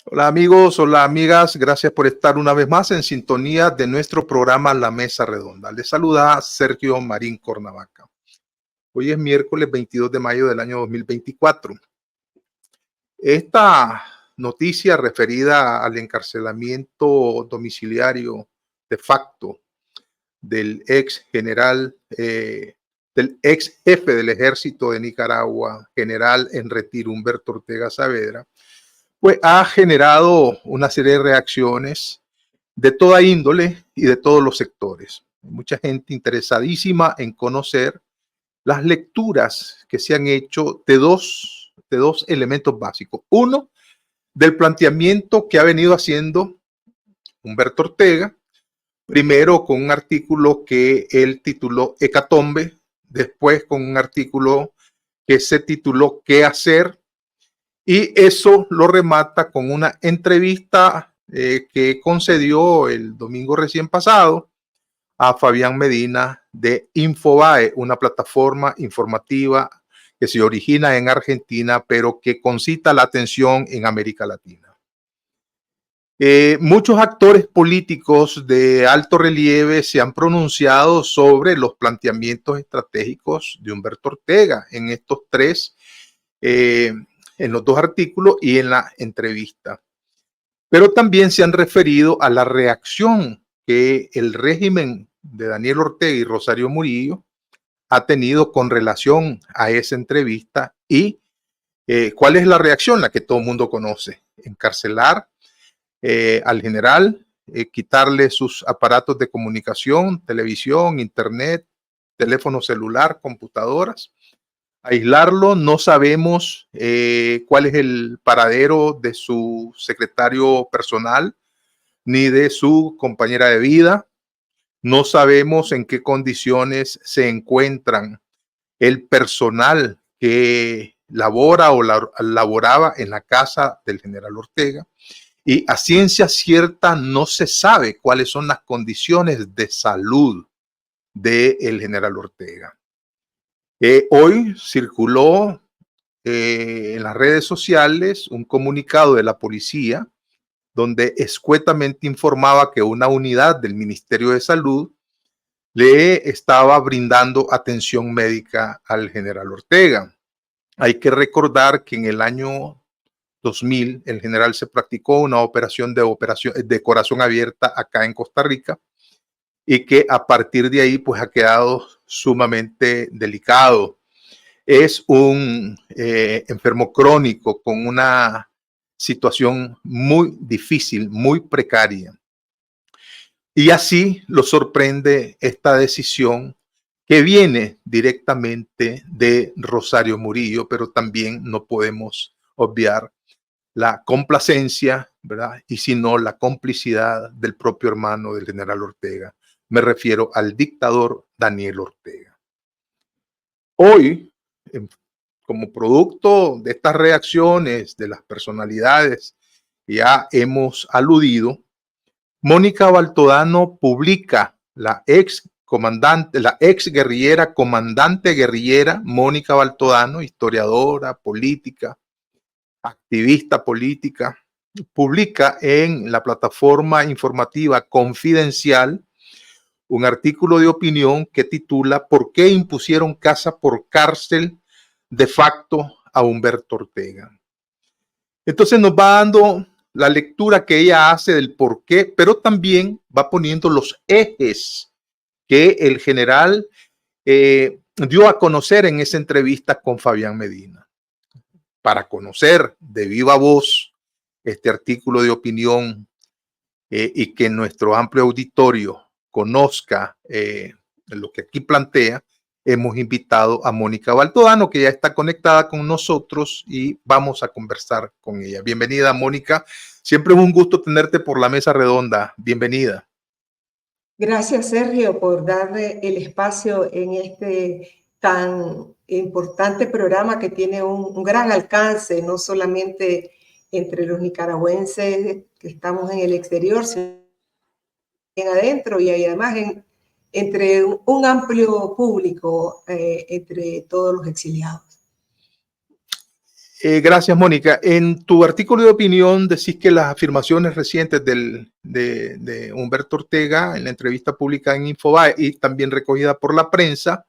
Hola amigos, hola amigas, gracias por estar una vez más en sintonía de nuestro programa La Mesa Redonda. Les saluda Sergio Marín Cornavaca. Hoy es miércoles 22 de mayo del año 2024. Esta noticia referida al encarcelamiento domiciliario de facto del ex general, del ex jefe del ejército de Nicaragua, general en retiro Humberto Ortega Saavedra, pues ha generado una serie de reacciones de toda índole y de todos los sectores. Mucha gente interesadísima en conocer las lecturas que se han hecho de dos elementos básicos. Uno, del planteamiento que ha venido haciendo Humberto Ortega, primero con un artículo que él tituló Hecatombe, después con un artículo que se tituló ¿Qué hacer? Y eso lo remata con una entrevista que concedió el domingo recién pasado a Fabián Medina de Infobae, una plataforma informativa que se origina en Argentina, pero que concita la atención en América Latina. Muchos actores políticos de alto relieve se han pronunciado sobre los planteamientos estratégicos de Humberto Ortega en estos tres en los dos artículos y en la entrevista. Pero también se han referido a la reacción que el régimen de Daniel Ortega y Rosario Murillo ha tenido con relación a esa entrevista y cuál es la reacción, la que todo el mundo conoce: encarcelar al general, quitarle sus aparatos de comunicación, televisión, internet, teléfono celular, computadoras, aislarlo. No sabemos cuál es el paradero de su secretario personal ni de su compañera de vida. No sabemos en qué condiciones se encuentran el personal que labora o laboraba en la casa del general Ortega. Y a ciencia cierta no se sabe cuáles son las condiciones de salud del general Ortega. Hoy circuló en las redes sociales un comunicado de la policía donde escuetamente informaba que una unidad del Ministerio de Salud le estaba brindando atención médica al general Ortega. Hay que recordar que en el año 2000 el general se practicó una operación de corazón abierta acá en Costa Rica y que a partir de ahí pues ha quedado sumamente delicado. Es un enfermo crónico con una situación muy difícil, muy precaria. Y así lo sorprende esta decisión que viene directamente de Rosario Murillo, pero también no podemos obviar la complacencia, ¿verdad? Y si no, la complicidad del propio hermano del general Ortega. Me refiero al dictador Daniel Ortega. Hoy, como producto de estas reacciones de las personalidades que ya hemos aludido, Mónica Baltodano publica, la ex guerrillera, comandante guerrillera Mónica Baltodano, historiadora, política, activista política, publica en la plataforma informativa Confidencial un artículo de opinión que titula ¿Por qué impusieron casa por cárcel de facto a Humberto Ortega? Entonces nos va dando la lectura que ella hace del por qué, pero también va poniendo los ejes que el general dio a conocer en esa entrevista con Fabián Medina. Para conocer de viva voz este artículo de opinión y que nuestro amplio auditorio conozca lo que aquí plantea, hemos invitado a Mónica Baltodano, que ya está conectada con nosotros y vamos a conversar con ella. Bienvenida, Mónica. Siempre es un gusto tenerte por la mesa redonda. Bienvenida. Gracias, Sergio, por darle el espacio en este tan importante programa que tiene un gran alcance, no solamente entre los nicaragüenses que estamos en el exterior, sino adentro y además entre un amplio público, entre todos los exiliados. Gracias, Mónica. En tu artículo de opinión decís que las afirmaciones recientes de Humberto Ortega en la entrevista pública en Infobae y también recogida por la prensa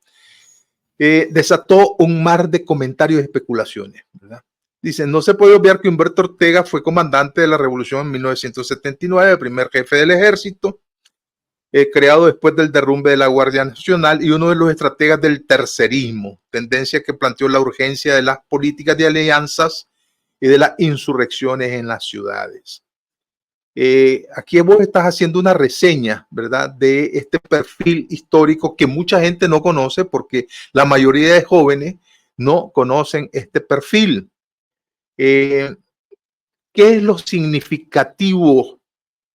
desató un mar de comentarios y especulaciones, ¿verdad? Dicen, no se puede obviar que Humberto Ortega fue comandante de la revolución en 1979, primer jefe del ejército, creado después del derrumbe de la Guardia Nacional y uno de los estrategas del tercerismo, tendencia que planteó la urgencia de las políticas de alianzas y de las insurrecciones en las ciudades. Aquí vos estás haciendo una reseña, ¿verdad?, de este perfil histórico que mucha gente no conoce porque la mayoría de jóvenes no conocen este perfil. ¿Qué es lo significativo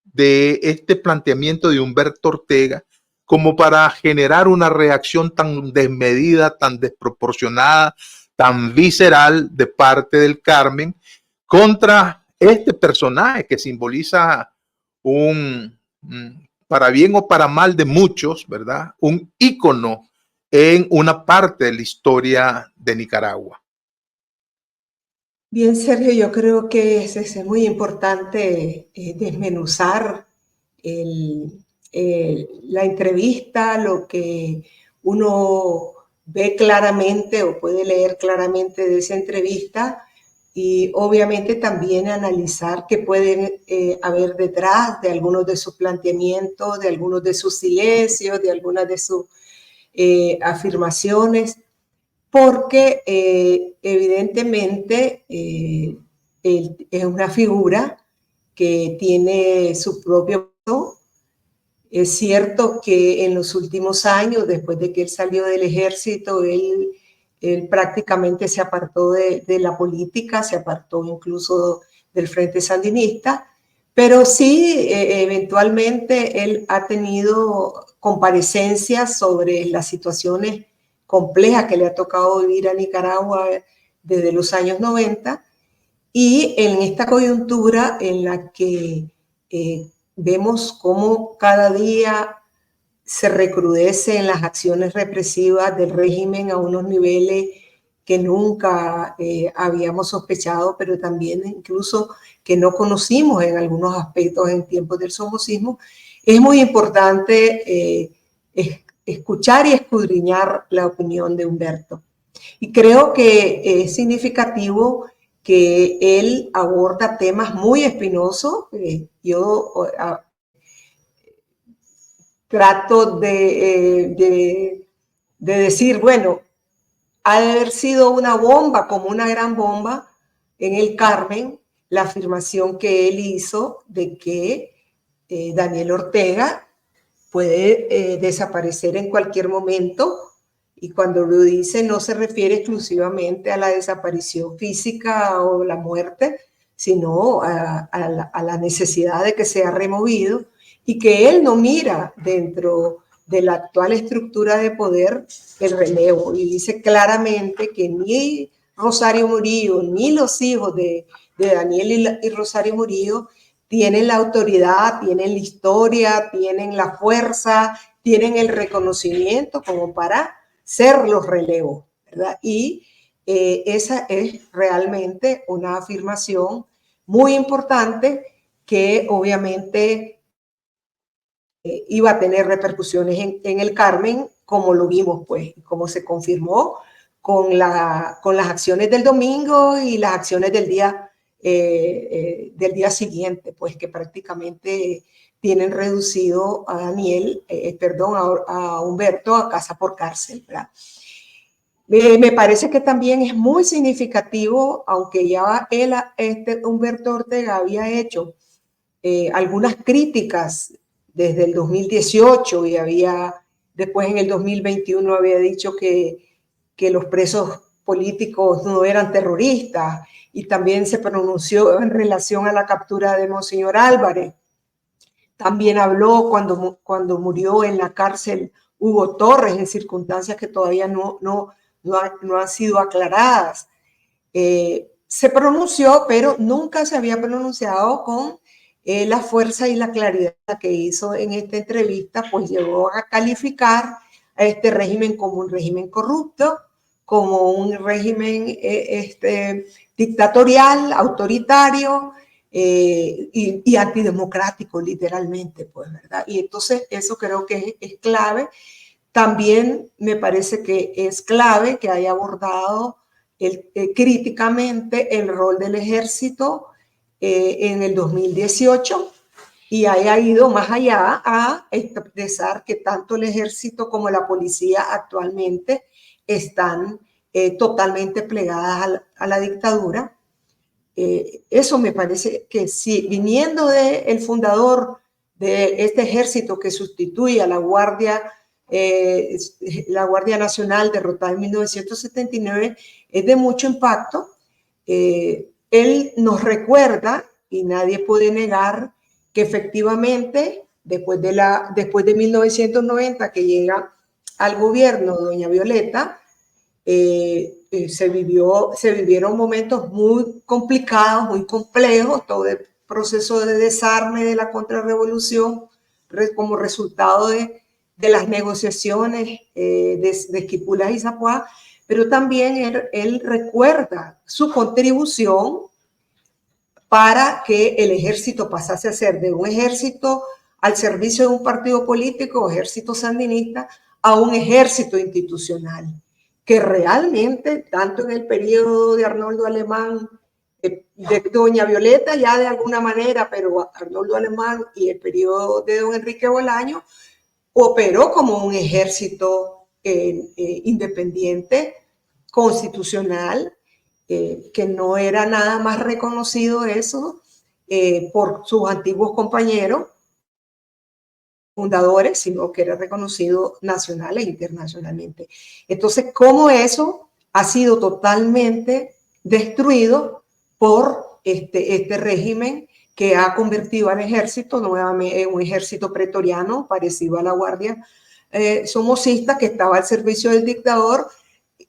de este planteamiento de Humberto Ortega como para generar una reacción tan desmedida, tan desproporcionada, tan visceral de parte del Carmen contra este personaje que simboliza para bien o para mal de muchos, ¿verdad?, un ícono en una parte de la historia de Nicaragua? Bien, Sergio, yo creo que es muy importante desmenuzar la entrevista, lo que uno ve claramente o puede leer claramente de esa entrevista y obviamente también analizar qué pueden haber detrás de algunos de sus planteamientos, de algunos de sus silencios, de algunas de sus afirmaciones, porque evidentemente él es una figura que tiene su propio... Es cierto que en los últimos años, después de que él salió del ejército, él prácticamente se apartó de la política, se apartó incluso del Frente Sandinista, pero sí, eventualmente él ha tenido comparecencias sobre las situaciones complejas que le ha tocado vivir a Nicaragua desde los años 90 y en esta coyuntura en la que vemos cómo cada día se recrudece en las acciones represivas del régimen a unos niveles que nunca habíamos sospechado, pero también incluso que no conocimos en algunos aspectos en tiempos del somocismo. Es muy importante escuchar y escudriñar la opinión de Humberto. Y creo que es significativo que él aborda temas muy espinosos. Yo trato de decir, bueno, ha de haber sido una bomba, como una gran bomba en el Carmen, la afirmación que él hizo de que Daniel Ortega puede desaparecer en cualquier momento. Y cuando lo dice no se refiere exclusivamente a la desaparición física o la muerte, sino a la necesidad de que sea removido y que él no mira dentro de la actual estructura de poder el relevo. Y dice claramente que ni Rosario Murillo ni los hijos de Daniel y Rosario Murillo tienen la autoridad, tienen la historia, tienen la fuerza, tienen el reconocimiento como para ser los relevos, ¿verdad? Y esa es realmente una afirmación muy importante que obviamente iba a tener repercusiones en el Carmen, como lo vimos, pues, como se confirmó con las acciones del domingo y las acciones del día siguiente, pues que prácticamente tienen reducido a Daniel, a Humberto a casa por cárcel, ¿verdad? Me parece que también es muy significativo, aunque ya Humberto Ortega había hecho algunas críticas desde el 2018 y después en el 2021 había dicho que los presos políticos no eran terroristas y también se pronunció en relación a la captura de Monseñor Álvarez. También habló cuando murió en la cárcel Hugo Torres en circunstancias que todavía no han sido aclaradas. Se pronunció, pero nunca se había pronunciado con la fuerza y la claridad que hizo en esta entrevista, pues llegó a calificar a este régimen como un régimen corrupto, como un régimen dictatorial, autoritario y antidemocrático, literalmente, pues, ¿verdad? Y entonces eso creo que es clave. También me parece que es clave que haya abordado críticamente el rol del ejército en el 2018 y haya ido más allá a expresar que tanto el ejército como la policía actualmente están totalmente plegadas a la dictadura. Eso me parece que sí, viniendo del fundador de este ejército que sustituye a la Guardia Nacional derrotada en 1979, es de mucho impacto. Él nos recuerda, y nadie puede negar, que efectivamente, después de 1990, que llega al gobierno doña Violeta, se vivieron momentos muy complicados, muy complejos, todo el proceso de desarme de la contrarrevolución como resultado de las negociaciones de Esquipulas y Zapuá, pero también él recuerda su contribución para que el ejército pasase a ser de un ejército al servicio de un partido político, ejército sandinista, a un ejército institucional, que realmente, tanto en el periodo de Arnoldo Alemán, de doña Violeta ya de alguna manera, pero Arnoldo Alemán y el periodo de don Enrique Bolaño, operó como un ejército independiente, constitucional, que no era nada más reconocido eso por sus antiguos compañeros fundadores, sino que era reconocido nacional e internacionalmente. Entonces, ¿cómo eso ha sido totalmente destruido por este régimen que ha convertido al ejército nuevamente en un ejército pretoriano parecido a la Guardia somocista que estaba al servicio del dictador?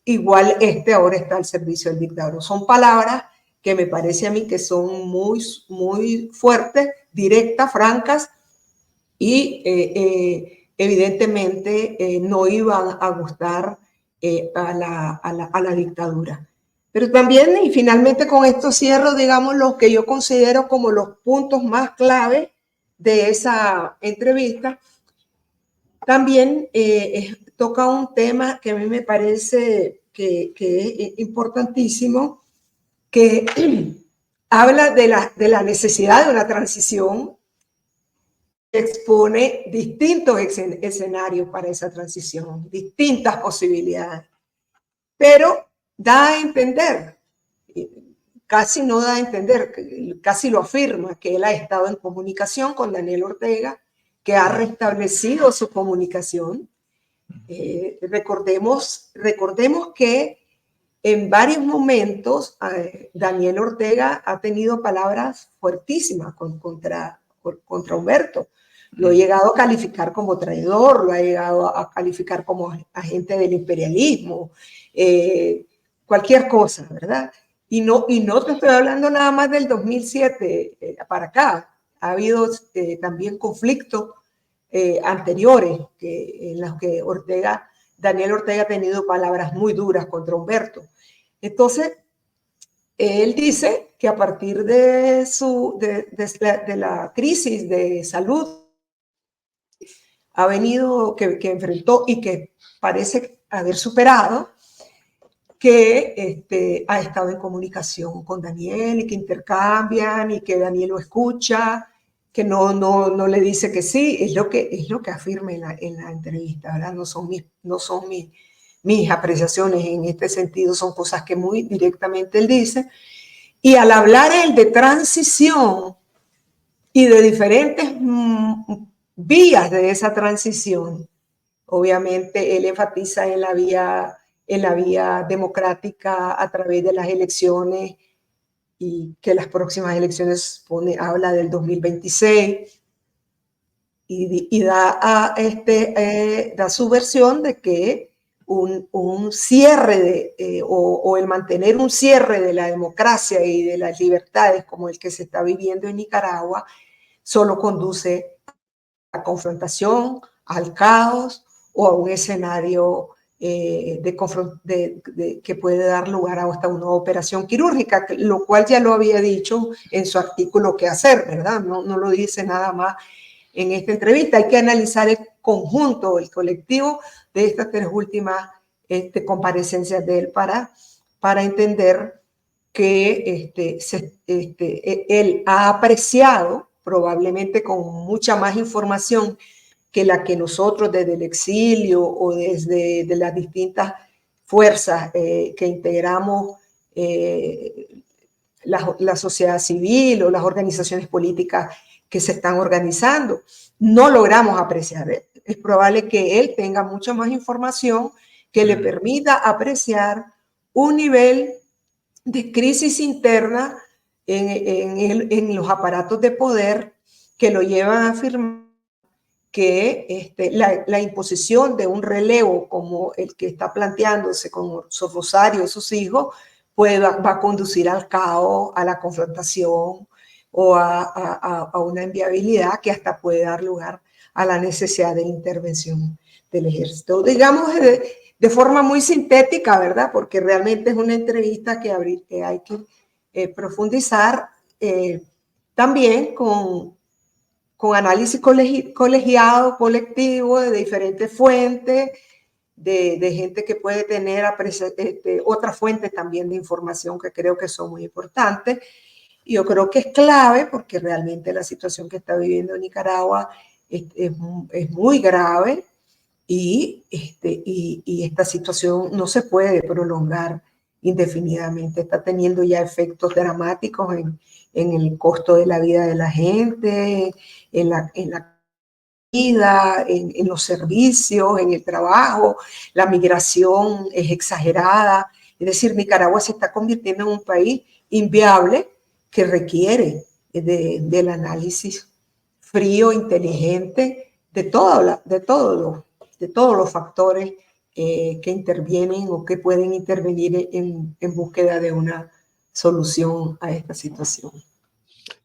Igual ahora está al servicio del dictador. Son palabras que me parece a mí que son muy, muy fuertes, directas, francas y evidentemente no iban a gustar a la dictadura. Pero también, y finalmente con esto cierro, digamos, lo que yo considero como los puntos más clave de esa entrevista. También toca un tema que a mí me parece que es importantísimo, que habla de la necesidad de una transición, expone distintos escenarios para esa transición, distintas posibilidades, pero da a entender, casi no da a entender, casi lo afirma, que él ha estado en comunicación con Daniel Ortega, que ha restablecido su comunicación. Recordemos que en varios momentos Daniel Ortega ha tenido palabras fuertísimas contra Humberto. Lo ha llegado a calificar como traidor, lo ha llegado a calificar como agente del imperialismo, cualquier cosa, ¿verdad? Y no te estoy hablando nada más del 2007 para acá. Ha habido también conflictos anteriores en los que Daniel Ortega ha tenido palabras muy duras contra Humberto. Entonces, él dice que a partir de la crisis de salud ha venido, que enfrentó y que parece haber superado, que ha estado en comunicación con Daniel y que intercambian y que Daniel lo escucha, que no le dice que sí, es lo que afirma en la entrevista, ¿verdad? No son mis apreciaciones en este sentido, son cosas que muy directamente él dice. Y al hablar él de transición y de diferentes vías de esa transición, obviamente él enfatiza en la vía democrática a través de las elecciones y que las próximas elecciones habla del 2026 y da su versión de que un cierre o el mantener un cierre de la democracia y de las libertades como el que se está viviendo en Nicaragua solo conduce a confrontación, al caos o a un escenario que puede dar lugar a hasta una operación quirúrgica, lo cual ya lo había dicho en su artículo Qué hacer, ¿verdad? No lo dice nada más en esta entrevista. Hay que analizar el conjunto, el colectivo de estas tres últimas comparecencias de él para entender que él ha apreciado, probablemente con mucha más información que la que nosotros desde el exilio o desde de las distintas fuerzas que integramos la sociedad civil o las organizaciones políticas que se están organizando, no logramos apreciar. Es probable que él tenga mucha más información que le permita apreciar un nivel de crisis interna en los aparatos de poder que lo llevan a afirmar que la imposición de un relevo como el que está planteándose con Rosario y sus hijos pues va a conducir al caos, a la confrontación o a una inviabilidad que hasta puede dar lugar a la necesidad de intervención del ejército. Digamos de forma muy sintética, ¿verdad? Porque realmente es una entrevista que hay que profundizar también con análisis colegiado, colectivo, de diferentes fuentes, de gente que puede tener otras fuentes también de información que creo que son muy importantes. Y yo creo que es clave porque realmente la situación que está viviendo Nicaragua es muy grave y esta situación no se puede prolongar indefinidamente. Está teniendo ya efectos dramáticos en el costo de la vida de la gente, en la vida, en los servicios, en el trabajo. La migración es exagerada. Es decir, Nicaragua se está convirtiendo en un país inviable que requiere del análisis frío, inteligente, de todos los factores que intervienen o que pueden intervenir en búsqueda de una solución a esta situación.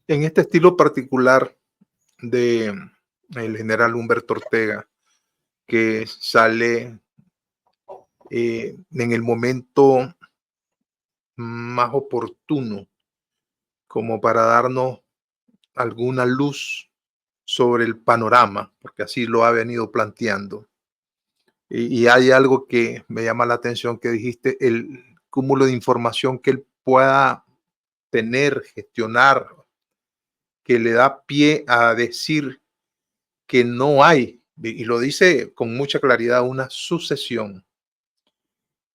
En este estilo particular de el general Humberto Ortega, que sale en el momento más oportuno como para darnos alguna luz sobre el panorama, porque así lo ha venido planteando. Y hay algo que me llama la atención que dijiste, el cúmulo de información que él pueda tener, gestionar, que le da pie a decir que no hay, y lo dice con mucha claridad, una sucesión.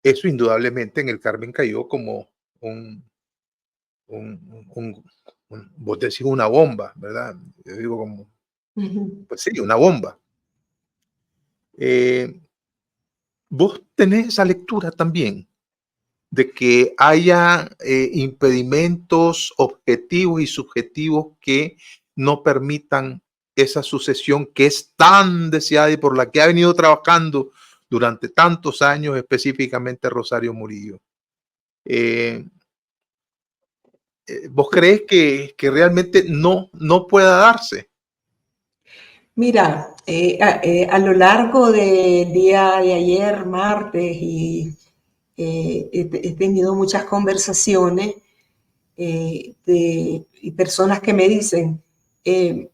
Eso indudablemente en el Carmen cayó como vos decís una bomba, ¿verdad? Yo digo como, pues sí, una bomba. Vos tenés esa lectura también de que haya impedimentos objetivos y subjetivos que no permitan esa sucesión que es tan deseada y por la que ha venido trabajando durante tantos años, específicamente Rosario Murillo. ¿Vos crees que realmente no pueda darse? Mira, a lo largo del día de ayer, martes, y he tenido muchas conversaciones y personas que me dicen, es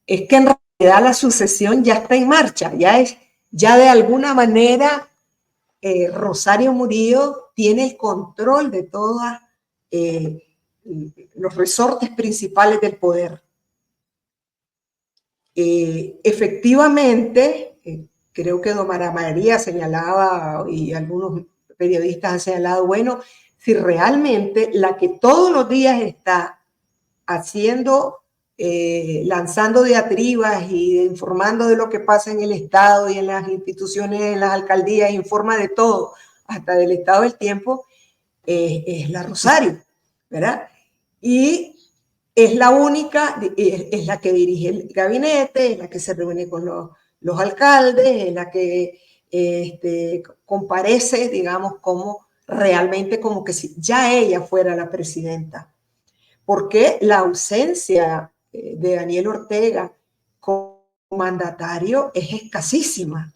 que en realidad la sucesión ya está en marcha, ya de alguna manera Rosario Murillo tiene el control de todos los resortes principales del poder. Efectivamente, creo que Domara María señalaba y algunos periodistas han señalado, bueno, si realmente la que todos los días está haciendo, lanzando diatribas y informando de lo que pasa en el Estado y en las instituciones, en las alcaldías, informa de todo, hasta del estado del tiempo, es la Rosario, ¿verdad? Y es la única, es la que dirige el gabinete, es la que se reúne con los alcaldes, es la que comparece, digamos, como realmente como que si ya ella fuera la presidenta. Porque la ausencia de Daniel Ortega como mandatario es escasísima.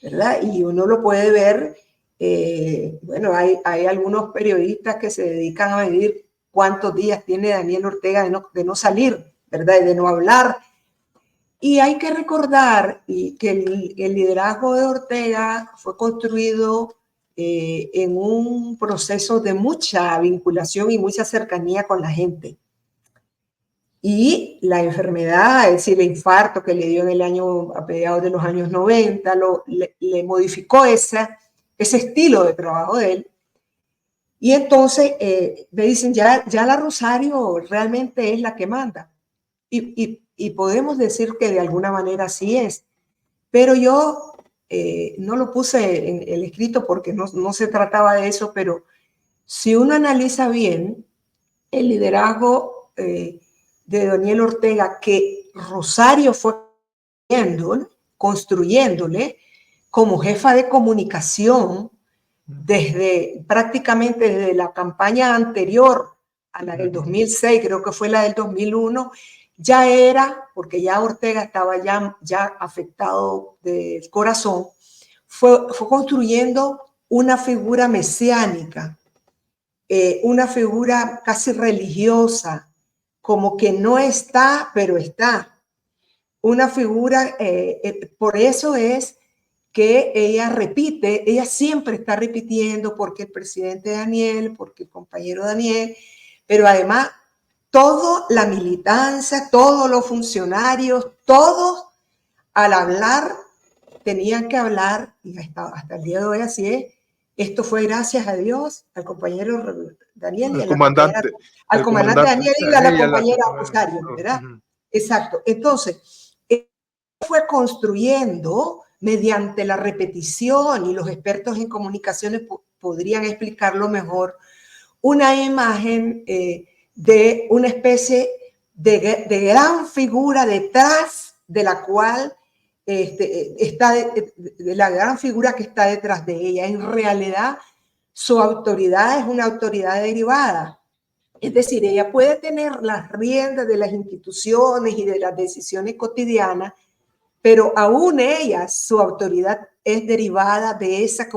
¿verdad? Y uno lo puede ver, bueno, hay algunos periodistas que se dedican a medir cuántos días tiene Daniel Ortega de no salir, ¿verdad? Y de no hablar. Y hay que recordar que el liderazgo de Ortega fue construido en un proceso de mucha vinculación y mucha cercanía con la gente. Y la enfermedad, es decir, el infarto que le dio en el año, a mediados de los años 90, le modificó ese estilo de trabajo de él. Y entonces me dicen, ya la Rosario realmente es la que manda. Y podemos decir que de alguna manera así es. Pero yo no lo puse en el escrito porque no se trataba de eso, pero si uno analiza bien el liderazgo de Daniel Ortega, que Rosario fue construyéndole como jefa de comunicación prácticamente desde la campaña anterior a la del 2006, creo que fue la del 2001, ya era, porque ya Ortega estaba ya afectado del corazón, fue construyendo una figura mesiánica, una figura casi religiosa, como que no está, pero está. Una figura, por eso es que ella siempre está repitiendo porque el presidente Daniel, porque el compañero Daniel, pero además toda la militancia, todos los funcionarios, todos al hablar tenían que hablar, y hasta el día de hoy así es. Esto fue gracias a Dios, al compañero Daniel y al comandante, al comandante Daniel y a la compañera Rosario, ¿verdad? Exacto. Entonces, fue construyendo mediante la repetición, y los expertos en comunicaciones podrían explicarlo mejor, una imagen de una especie de gran figura detrás de la cual está de la gran figura que está detrás de ella. En realidad, su autoridad es una autoridad derivada. Es decir, ella puede tener las riendas de las instituciones y de las decisiones cotidianas, pero aún ella, su autoridad es derivada de esa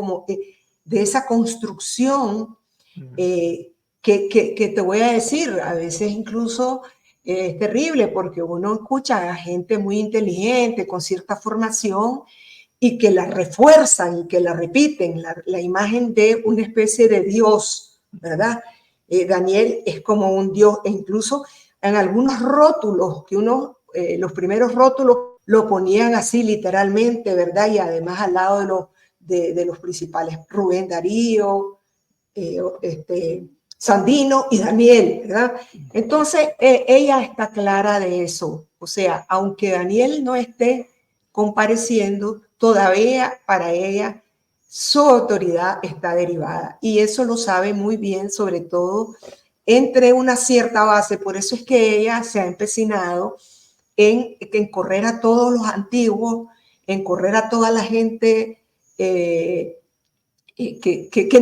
construcción que te voy a decir, a veces incluso es terrible porque uno escucha a gente muy inteligente, con cierta formación, y que la refuerzan y que la repiten, la imagen de una especie de Dios, ¿verdad? Daniel es como un Dios, e incluso en algunos rótulos, los primeros rótulos lo ponían así literalmente, ¿verdad? Y además al lado de los principales, Rubén Darío, Sandino y Daniel, ¿verdad? Entonces, ella está clara de eso. O sea, aunque Daniel no esté compareciendo, todavía para ella su autoridad está derivada. Y eso lo sabe muy bien, sobre todo entre una cierta base. Por eso es que ella se ha empecinado en correr a todos los antiguos, en correr a toda la gente que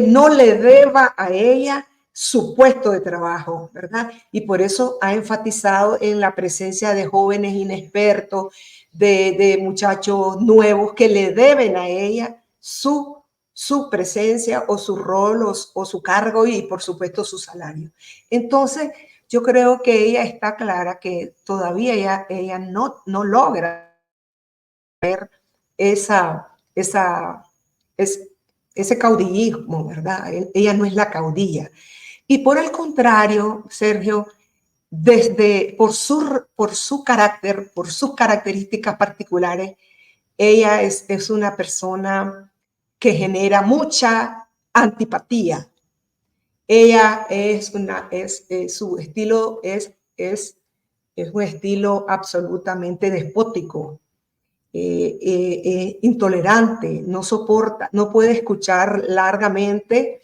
no le deba a ella su puesto de trabajo, ¿verdad? Y por eso ha enfatizado en la presencia de jóvenes inexpertos, de muchachos nuevos que le deben a ella su presencia o su rol o su cargo y por supuesto su salario. Entonces, yo creo que ella está clara que todavía ella no logra ver ese caudillismo, ¿verdad? Ella no es la caudilla. Y por el contrario, Sergio, por su carácter, por sus características particulares, ella es una persona que genera mucha antipatía. Ella su estilo es un estilo absolutamente despótico, intolerante, no soporta, no puede escuchar largamente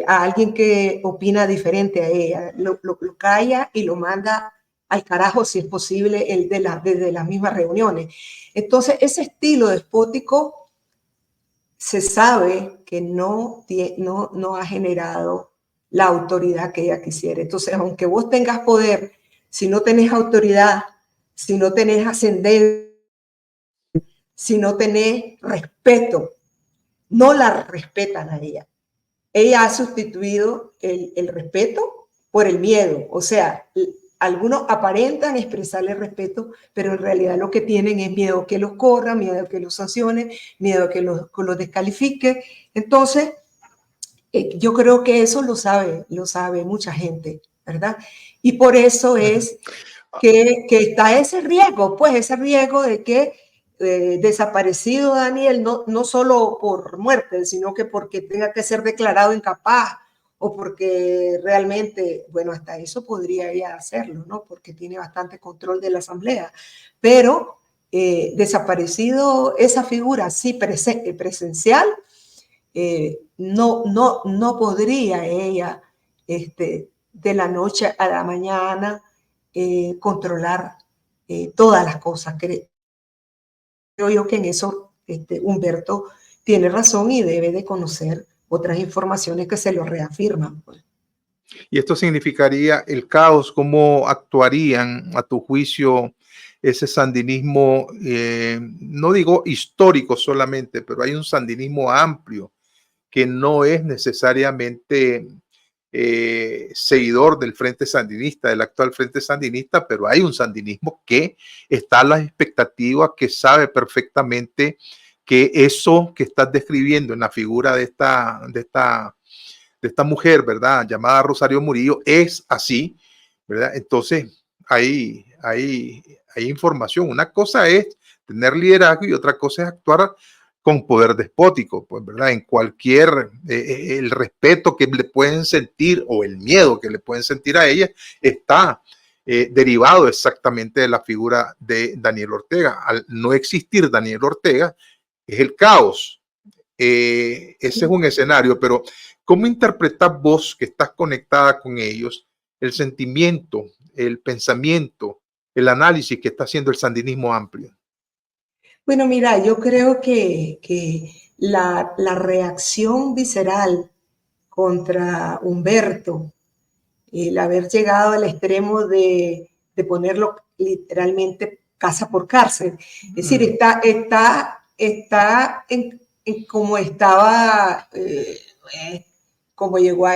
a alguien que opina diferente a ella. Lo calla y lo manda al carajo, si es posible, desde las mismas reuniones. Entonces, ese estilo despótico se sabe que no ha generado la autoridad que ella quisiera. Entonces, aunque vos tengas poder, si no tenés autoridad, si no tenés ascendencia, si no tenés respeto. No la respetan a ella. Ella ha sustituido el respeto por el miedo. O sea, algunos aparentan expresarle respeto, pero en realidad lo que tienen es miedo que los corran, miedo que los sancionen, miedo que los descalifique. Entonces, yo creo que eso lo sabe mucha gente, ¿verdad? Y por eso es que está ese riesgo, pues ese riesgo de que desaparecido Daniel, no solo por muerte, sino que porque tenga que ser declarado incapaz o porque realmente, bueno, hasta eso podría ella hacerlo, ¿no? Porque tiene bastante control de la asamblea, pero desaparecido esa figura así presencial, no podría ella de la noche a la mañana controlar todas las cosas. Creo yo que en eso Humberto tiene razón y debe de conocer otras informaciones que se lo reafirman. Pues. Y esto significaría el caos. ¿Cómo actuarían, a tu juicio, ese sandinismo, no digo histórico solamente, pero hay un sandinismo amplio que no es necesariamente seguidor del Frente Sandinista, del actual Frente Sandinista, pero hay un sandinismo que está a las expectativas, que sabe perfectamente que eso que estás describiendo en la figura de esta mujer, ¿verdad? Llamada Rosario Murillo, es así, ¿verdad? Entonces, hay información. Una cosa es tener liderazgo y otra cosa es actuar con poder despótico, pues, ¿verdad? En cualquier, el respeto que le pueden sentir o el miedo que le pueden sentir a ella está derivado exactamente de la figura de Daniel Ortega. Al no existir Daniel Ortega, es el caos. Ese es un escenario, pero ¿cómo interpretas vos, que estás conectada con ellos, el sentimiento, el pensamiento, el análisis que está haciendo el sandinismo amplio? Bueno, mira, yo creo que la reacción visceral contra Humberto, el haber llegado al extremo de ponerlo literalmente casa por cárcel, es decir, está en como estaba, como llegó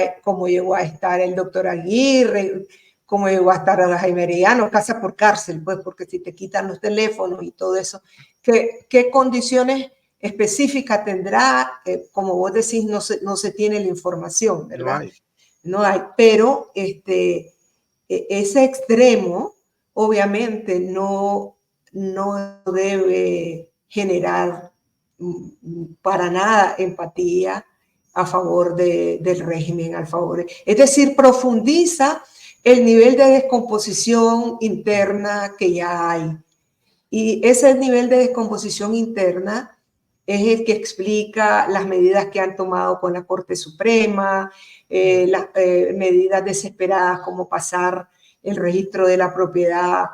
a estar el doctor Aguirre, como llegó a estar a Jaime Arellano, casa por cárcel, pues, porque si te quitan los teléfonos y todo eso, ¿qué condiciones específicas tendrá? Como vos decís, no se tiene la información, ¿verdad? No hay, pero ese extremo obviamente no debe generar para nada empatía a favor del régimen, es decir, profundiza el nivel de descomposición interna que ya hay. Y ese nivel de descomposición interna es el que explica las medidas que han tomado con la Corte Suprema, las medidas desesperadas como pasar el registro de la propiedad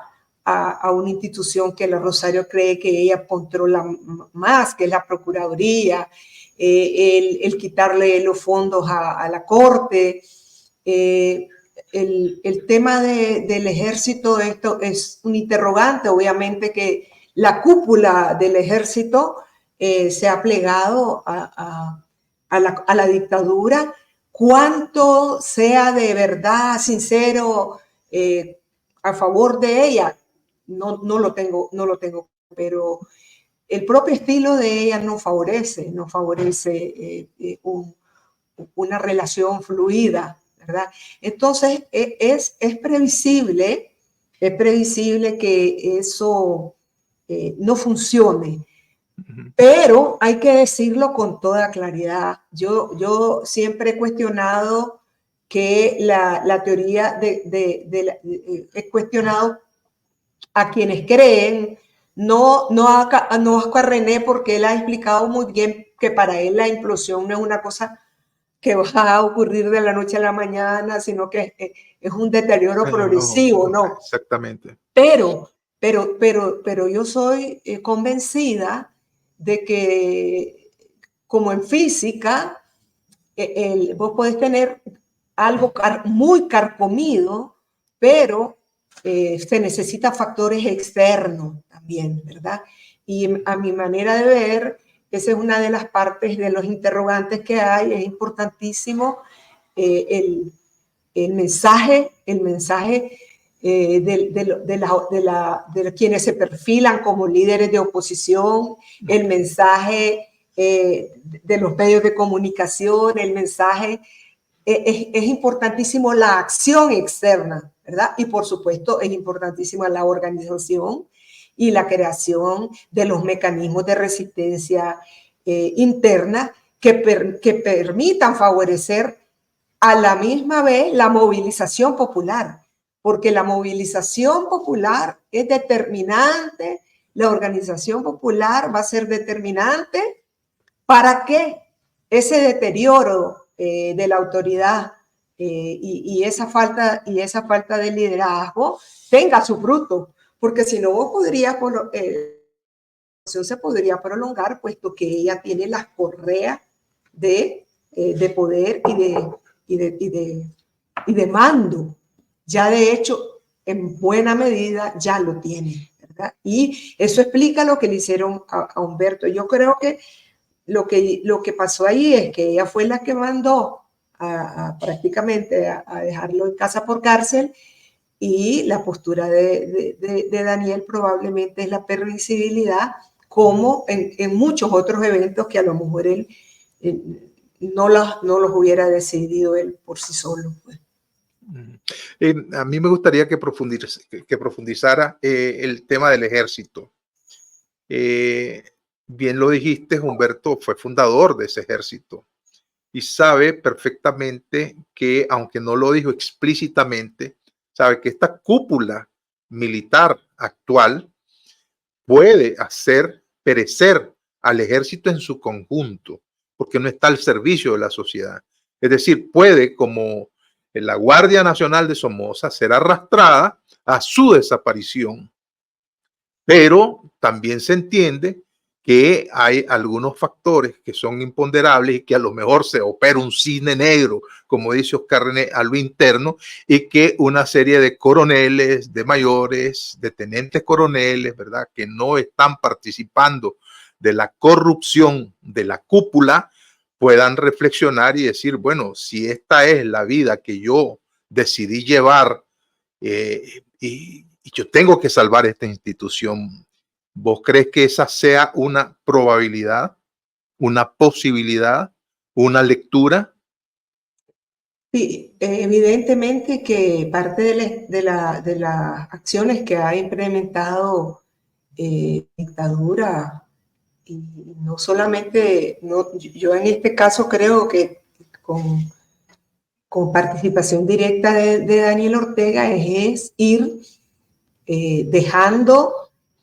a una institución que la Rosario cree que ella controla más, que es la Procuraduría, el quitarle los fondos a la Corte. El tema del ejército, esto es un interrogante, obviamente que la cúpula del ejército se ha plegado a la dictadura. Cuánto sea de verdad sincero a favor de ella, no lo tengo, pero el propio estilo de ella no favorece una relación fluida, ¿verdad? Entonces es previsible que eso no funcione. Pero hay que decirlo con toda claridad. Yo siempre he cuestionado que la teoría he cuestionado a quienes creen, no a René, porque él ha explicado muy bien que para él la implosión no es una cosa que va a ocurrir de la noche a la mañana, sino que es un deterioro progresivo, ¿no? Exactamente. Pero yo soy convencida de que, como en física, vos podés tener algo muy carcomido, pero se necesitan factores externos también, ¿verdad? Y a mi manera de ver, esa es una de las partes de los interrogantes que hay. Es importantísimo el mensaje de quienes se perfilan como líderes de oposición, el mensaje de los medios de comunicación, el mensaje. Es importantísimo la acción externa, ¿verdad? Y por supuesto es importantísima la organización y la creación de los mecanismos de resistencia interna que permitan favorecer a la misma vez la movilización popular, porque la movilización popular es determinante, la organización popular va a ser determinante para que ese deterioro de la autoridad y esa falta de liderazgo tenga su fruto, porque si no se podría prolongar, puesto que ella tiene las correas de poder y de mando. Ya de hecho, en buena medida, ya lo tiene, ¿verdad? Y eso explica lo que le hicieron a Humberto. Yo creo que lo que pasó ahí es que ella fue la que mandó prácticamente a dejarlo en casa por cárcel, y la postura de Daniel probablemente es la permisibilidad, como en muchos otros eventos que a lo mejor él no los hubiera decidido él por sí solo. Pues. A mí me gustaría que profundizara el tema del ejército. Bien lo dijiste, Humberto fue fundador de ese ejército y sabe perfectamente que, aunque no lo dijo explícitamente, sabe que esta cúpula militar actual puede hacer perecer al ejército en su conjunto, porque no está al servicio de la sociedad. Es decir, puede, como la Guardia Nacional de Somoza, ser arrastrada a su desaparición. Pero también se entiende que hay algunos factores que son imponderables y que a lo mejor se opera un cine negro, como dice Oscar René, a lo interno, y que una serie de coroneles, de mayores, de tenientes coroneles, ¿verdad?, que no están participando de la corrupción de la cúpula, puedan reflexionar y decir, bueno, si esta es la vida que yo decidí llevar y yo tengo que salvar esta institución, ¿vos crees que esa sea una probabilidad, una posibilidad, una lectura? Sí, evidentemente que parte de las acciones que ha implementado dictadura, y no solamente, yo en este caso creo que con participación directa de Daniel Ortega, es ir dejando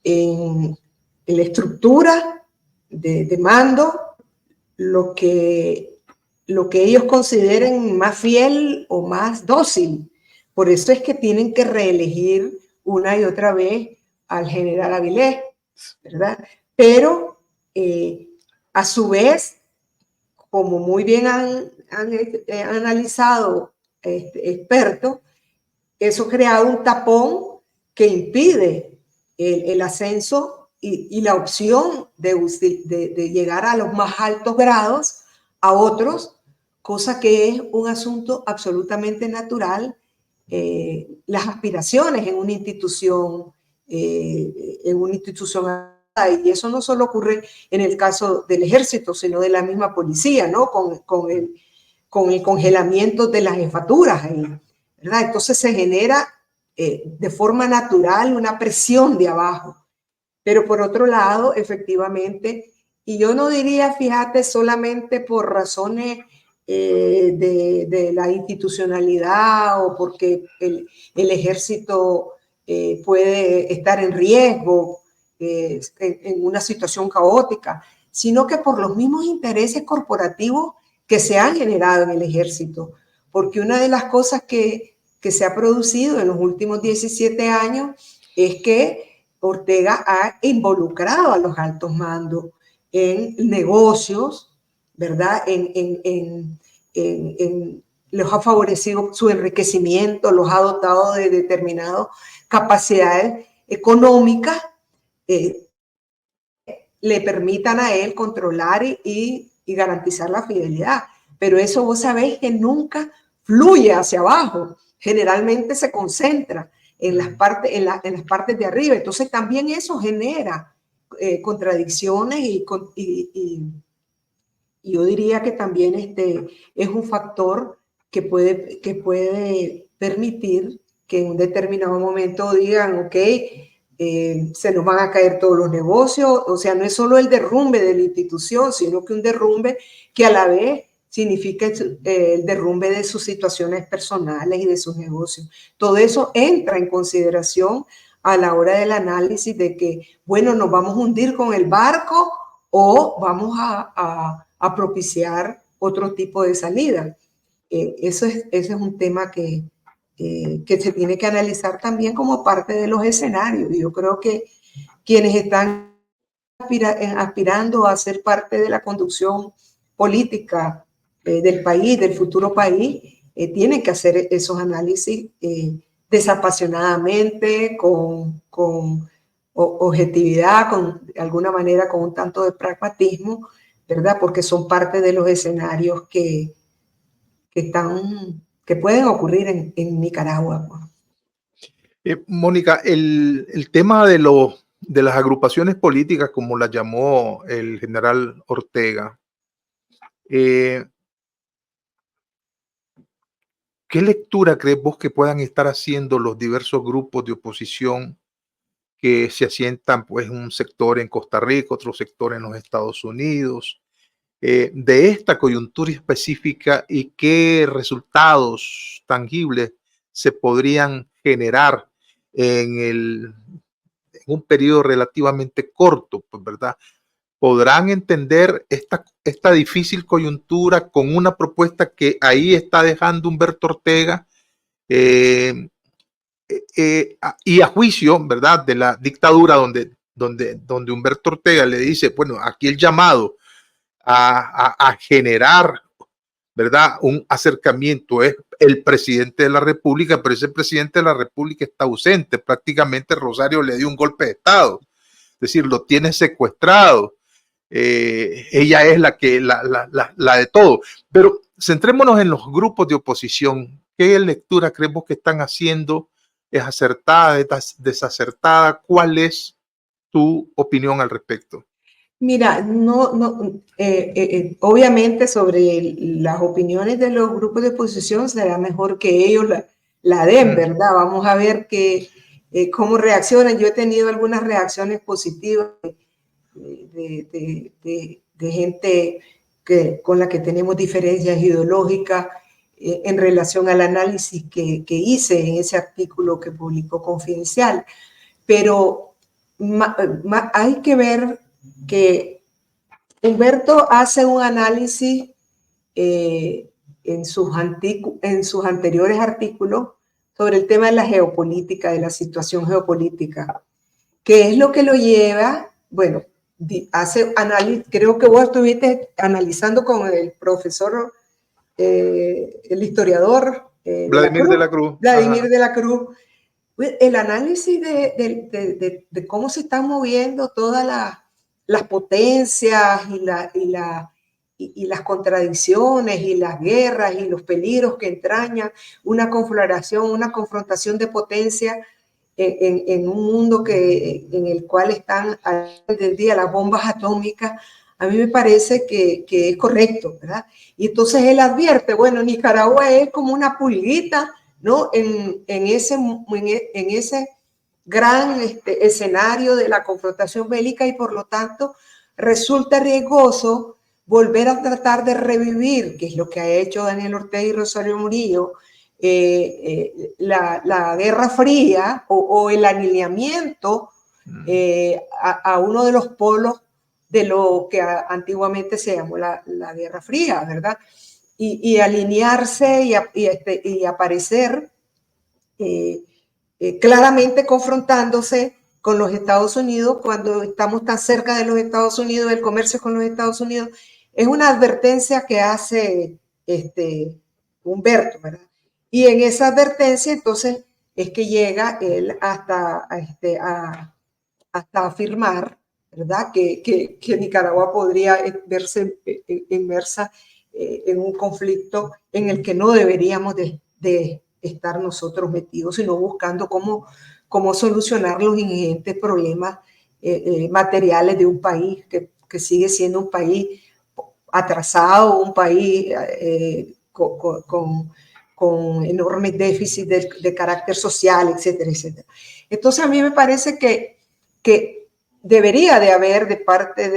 en la estructura de mando lo que ellos consideren más fiel o más dócil. Por eso es que tienen que reelegir una y otra vez al general Avilés, ¿verdad? Pero a su vez, como muy bien han analizado expertos, eso ha creado un tapón que impide el ascenso y la opción de llegar a los más altos grados a otros, cosa que es un asunto absolutamente natural. Las aspiraciones en una institución, y eso no solo ocurre en el caso del ejército, sino de la misma policía, ¿no? Con el congelamiento de las jefaturas ahí, ¿verdad? Entonces se genera de forma natural una presión de abajo. Pero por otro lado, efectivamente, y yo no diría, fíjate, solamente por razones de la institucionalidad o porque el ejército puede estar en riesgo en una situación caótica, sino que por los mismos intereses corporativos que se han generado en el ejército. Porque una de las cosas que se ha producido en los últimos 17 años es que Ortega ha involucrado a los altos mandos en negocios, ¿verdad? Los ha favorecido su enriquecimiento, los ha dotado de determinadas capacidades económicas le permitan a él controlar y garantizar la fidelidad. Pero eso vos sabéis que nunca fluye hacia abajo, generalmente se concentra en las partes de arriba. Entonces también eso genera contradicciones y yo diría que también es un factor que puede permitir que en un determinado momento digan, ok, se nos van a caer todos los negocios. O sea, no es solo el derrumbe de la institución, sino que un derrumbe que a la vez significa el derrumbe de sus situaciones personales y de sus negocios. Todo eso entra en consideración a la hora del análisis de que, bueno, nos vamos a hundir con el barco o vamos a propiciar otro tipo de salida. Ese es un tema que se tiene que analizar también como parte de los escenarios. Yo creo que quienes están aspirando a ser parte de la conducción política del país, del futuro país, tienen que hacer esos análisis desapasionadamente, con objetividad, de alguna manera con un tanto de pragmatismo, ¿verdad? Porque son parte de los escenarios que pueden ocurrir en Nicaragua. Mónica, el tema de las agrupaciones políticas, como las llamó el general Ortega, ¿qué lectura crees vos que puedan estar haciendo los diversos grupos de oposición que se asientan, pues, un sector en Costa Rica, otro sector en los Estados Unidos, de esta coyuntura específica, y qué resultados tangibles se podrían generar en un periodo relativamente corto, pues, ¿verdad? ¿Podrán entender esta difícil coyuntura con una propuesta que ahí está dejando Humberto Ortega? Eh, y a juicio, ¿verdad?, de la dictadura donde Humberto Ortega le dice, bueno, aquí el llamado a generar, ¿verdad?, un acercamiento es el presidente de la República, pero ese presidente de la República está ausente. Prácticamente Rosario le dio un golpe de Estado, es decir, lo tiene secuestrado. Ella es la de todo. Pero centrémonos en los grupos de oposición. ¿Qué lectura creemos que están haciendo? ¿Es acertada, es desacertada? ¿Cuál es tu opinión al respecto? Mira, obviamente sobre las opiniones de los grupos de oposición será mejor que ellos la den, ¿verdad? Vamos a ver cómo reaccionan. Yo he tenido algunas reacciones positivas de gente con la que tenemos diferencias ideológicas en relación al análisis que hice en ese artículo que publicó Confidencial. Pero hay que ver que Humberto hace un análisis en sus anteriores artículos sobre el tema de la geopolítica, de la situación geopolítica, que es lo que lo lleva, bueno, hace análisis. Creo que vos estuviste analizando con el profesor, el historiador Vladimir de la Cruz. Vladimir de la Cruz, el análisis de cómo se están moviendo todas las potencias y las contradicciones y las guerras y los peligros que entraña una conflagración, una confrontación de potencias en un mundo en el cual están del día las bombas atómicas. A mí me parece que es correcto, ¿verdad? Y entonces él advierte, bueno, Nicaragua es como una pulguita, ¿no? En ese gran escenario de la confrontación bélica, y por lo tanto resulta riesgoso volver a tratar de revivir, que es lo que ha hecho Daniel Ortega y Rosario Murillo, la Guerra Fría o el alineamiento a uno de los polos de lo que antiguamente se llamó la Guerra Fría, ¿verdad? Y alinearse y aparecer claramente confrontándose con los Estados Unidos cuando estamos tan cerca de los Estados Unidos, el comercio con los Estados Unidos. Es una advertencia que hace Humberto, ¿verdad? Y en esa advertencia entonces es que llega él hasta afirmar ¿verdad? Que Nicaragua podría verse inmersa en un conflicto en el que no deberíamos de estar nosotros metidos, sino buscando cómo solucionar los ingentes problemas materiales de un país que sigue siendo un país atrasado, un país con enormes déficits de carácter social, etcétera, etcétera. Entonces a mí me parece que debería de haber de parte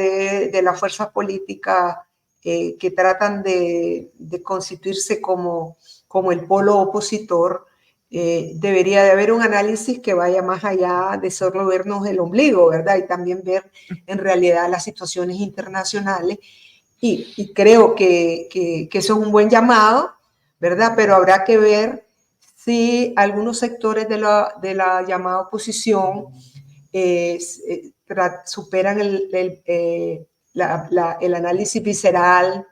de las fuerzas políticas que tratan de constituirse como el polo opositor, debería de haber un análisis que vaya más allá de solo vernos el ombligo, ¿verdad? Y también ver en realidad las situaciones internacionales. Y creo que eso es un buen llamado, ¿verdad? Pero habrá que ver si algunos sectores de la llamada oposición superan el análisis visceral,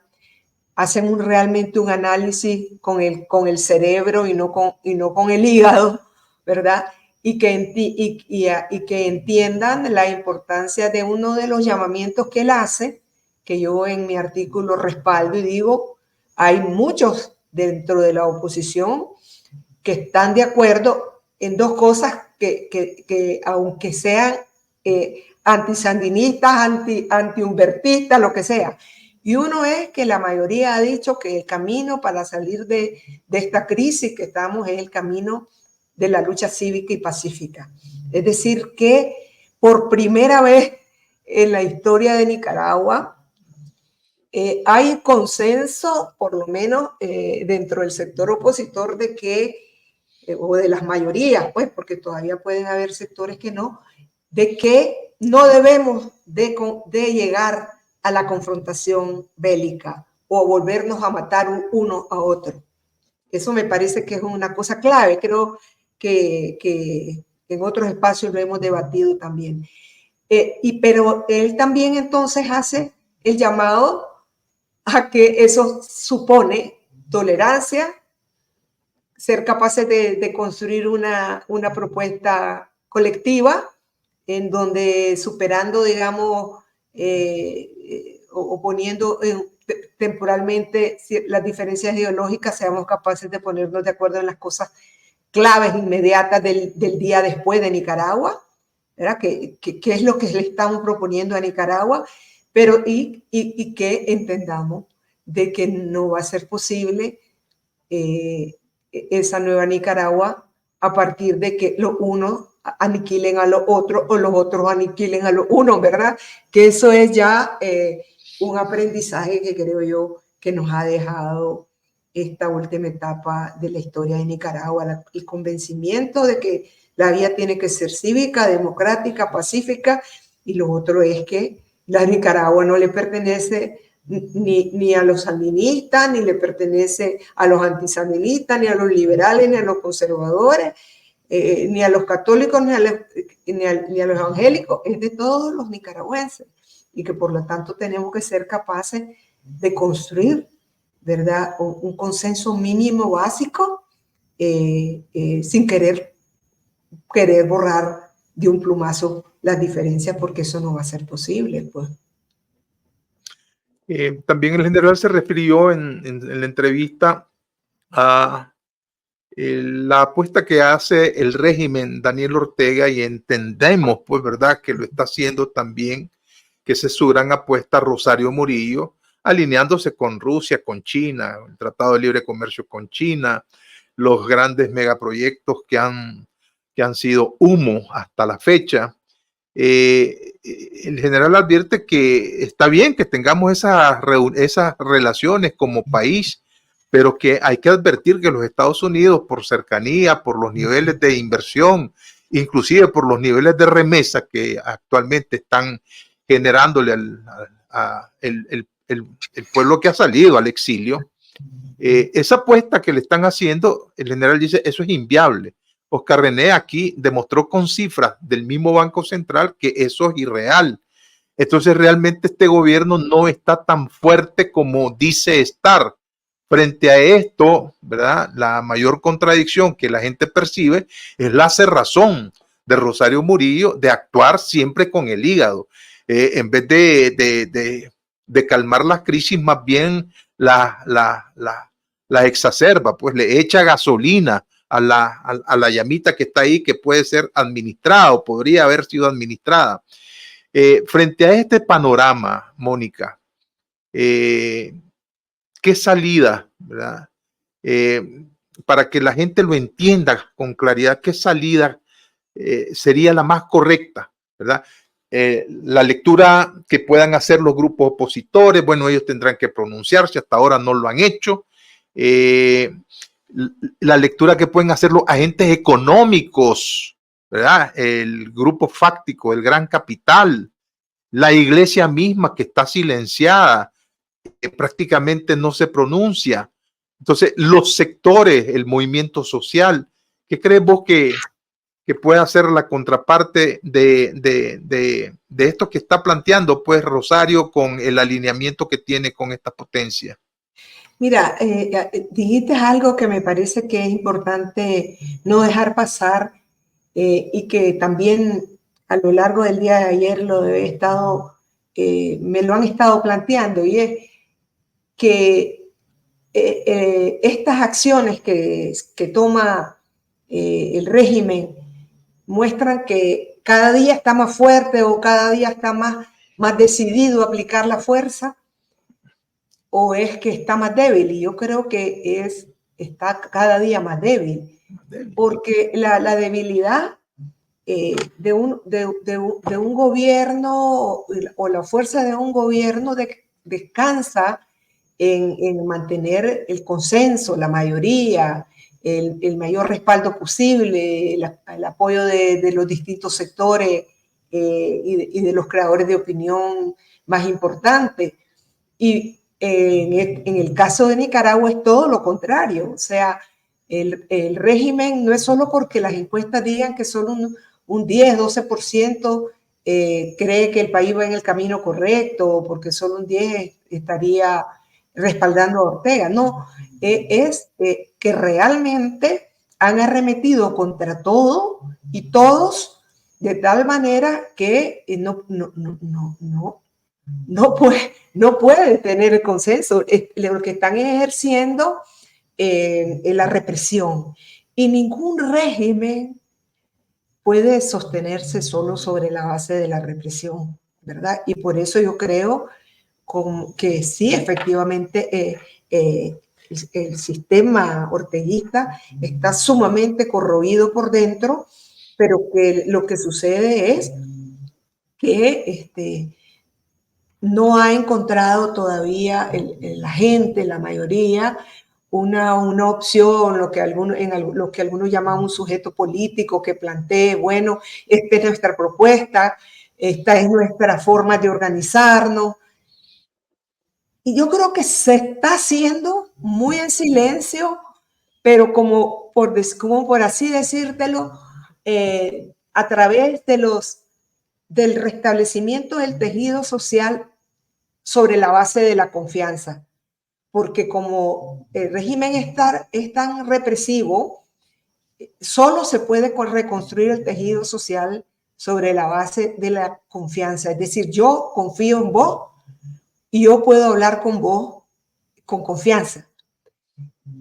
hacen realmente un análisis con el cerebro y no con el hígado, ¿verdad? Y que entiendan la importancia de uno de los llamamientos que él hace, que yo en mi artículo respaldo y digo, hay muchos dentro de la oposición que están de acuerdo en dos cosas que aunque sean antisandinistas, anti-humbertistas, lo que sea. Y uno es que la mayoría ha dicho que el camino para salir de esta crisis que estamos es el camino de la lucha cívica y pacífica. Es decir, que por primera vez en la historia de Nicaragua hay consenso, por lo menos dentro del sector opositor, de que, o de las mayorías, pues, porque todavía pueden haber sectores que no, de que no debemos de llegar a la confrontación bélica o volvernos a matar uno a otro. Eso me parece que es una cosa clave. Creo que en otros espacios lo hemos debatido también. Pero él también entonces hace el llamado a que eso supone tolerancia, ser capaces de construir una propuesta colectiva en donde superando, digamos, o poniendo temporalmente las diferencias ideológicas, seamos capaces de ponernos de acuerdo en las cosas claves inmediatas del día después de Nicaragua, ¿verdad? ¿Qué es lo que le estamos proponiendo a Nicaragua? Pero y que entendamos de que no va a ser posible esa nueva Nicaragua a partir de que los unos aniquilen a los otros o los otros aniquilen a los unos, ¿verdad? Que eso es ya un aprendizaje que creo yo que nos ha dejado esta última etapa de la historia de Nicaragua, el convencimiento de que la vía tiene que ser cívica, democrática, pacífica, y lo otro es que la Nicaragua no le pertenece ni a los sandinistas, ni le pertenece a los antisandinistas, ni a los liberales, ni a los conservadores, ni a los católicos, ni a los evangélicos, es de todos los nicaragüenses, y que por lo tanto tenemos que ser capaces de construir, ¿verdad?, un consenso mínimo básico sin querer borrar de un plumazo las diferencias, porque eso no va a ser posible, pues. También el general se refirió en la entrevista a la apuesta que hace el régimen Daniel Ortega, y entendemos, pues, ¿verdad?, que lo está haciendo también, que es su gran apuesta a Rosario Murillo, alineándose con Rusia, con China, el Tratado de Libre Comercio con China, los grandes megaproyectos que han sido humo hasta la fecha. El general advierte que está bien que tengamos esas relaciones como país, pero que hay que advertir que los Estados Unidos, por cercanía, por los niveles de inversión, inclusive por los niveles de remesa que actualmente están generándole el pueblo que ha salido al exilio, esa apuesta que le están haciendo, el general dice, eso es inviable. Oscar René aquí demostró con cifras del mismo Banco Central que eso es irreal. Entonces realmente este gobierno no está tan fuerte como dice estar. Frente a esto, ¿verdad?, la mayor contradicción que la gente percibe es la cerrazón de Rosario Murillo de actuar siempre con el hígado. en vez de calmar las crisis, más bien la exacerba, pues le echa gasolina a la llamita que está ahí, que puede ser administrada o podría haber sido administrada. Frente a este panorama, Mónica, ¿qué salida, verdad? Para que la gente lo entienda con claridad, qué salida sería la más correcta, ¿verdad? La lectura que puedan hacer los grupos opositores, bueno, ellos tendrán que pronunciarse, hasta ahora no lo han hecho. La lectura que pueden hacer los agentes económicos, ¿verdad? El grupo fáctico, el gran capital, la iglesia misma que está silenciada, que prácticamente no se pronuncia. Entonces, los sectores, el movimiento social, ¿qué crees vos que pueda ser la contraparte de esto que está planteando, pues, Rosario, con el alineamiento que tiene con esta potencia? Mira, dijiste algo que me parece que es importante no dejar pasar y que también a lo largo del día de ayer me lo han estado planteando, y es que estas acciones que toma el régimen muestran que cada día está más fuerte o cada día está más decidido a aplicar la fuerza, o es que está más débil. Y yo creo que está cada día más débil, porque la debilidad de un gobierno o la fuerza de un gobierno descansa en mantener el consenso, la mayoría, el mayor respaldo posible, el apoyo de los distintos sectores y de los creadores de opinión más importantes. Y en el caso de Nicaragua es todo lo contrario. O sea, el régimen no es solo porque las encuestas digan que solo un 10, 12% cree que el país va en el camino correcto, o porque solo un 10 estaría respaldando a Ortega. No, es que realmente han arremetido contra todo y todos de tal manera que no puede tener el consenso. Lo que están ejerciendo la represión. Y ningún régimen puede sostenerse solo sobre la base de la represión, ¿verdad? Y por eso yo creo que sí, efectivamente, el sistema orteguista está sumamente corroído por dentro, pero que lo que sucede es que no ha encontrado todavía la gente, la mayoría, una opción, lo que algunos llaman un sujeto político que plantee, bueno, esta es nuestra propuesta, esta es nuestra forma de organizarnos. Y yo creo que se está haciendo muy en silencio, pero como por así decírtelo, a través del restablecimiento del tejido social sobre la base de la confianza. Porque como el régimen es tan represivo, solo se puede reconstruir el tejido social sobre la base de la confianza. Es decir, yo confío en vos y yo puedo hablar con vos con confianza.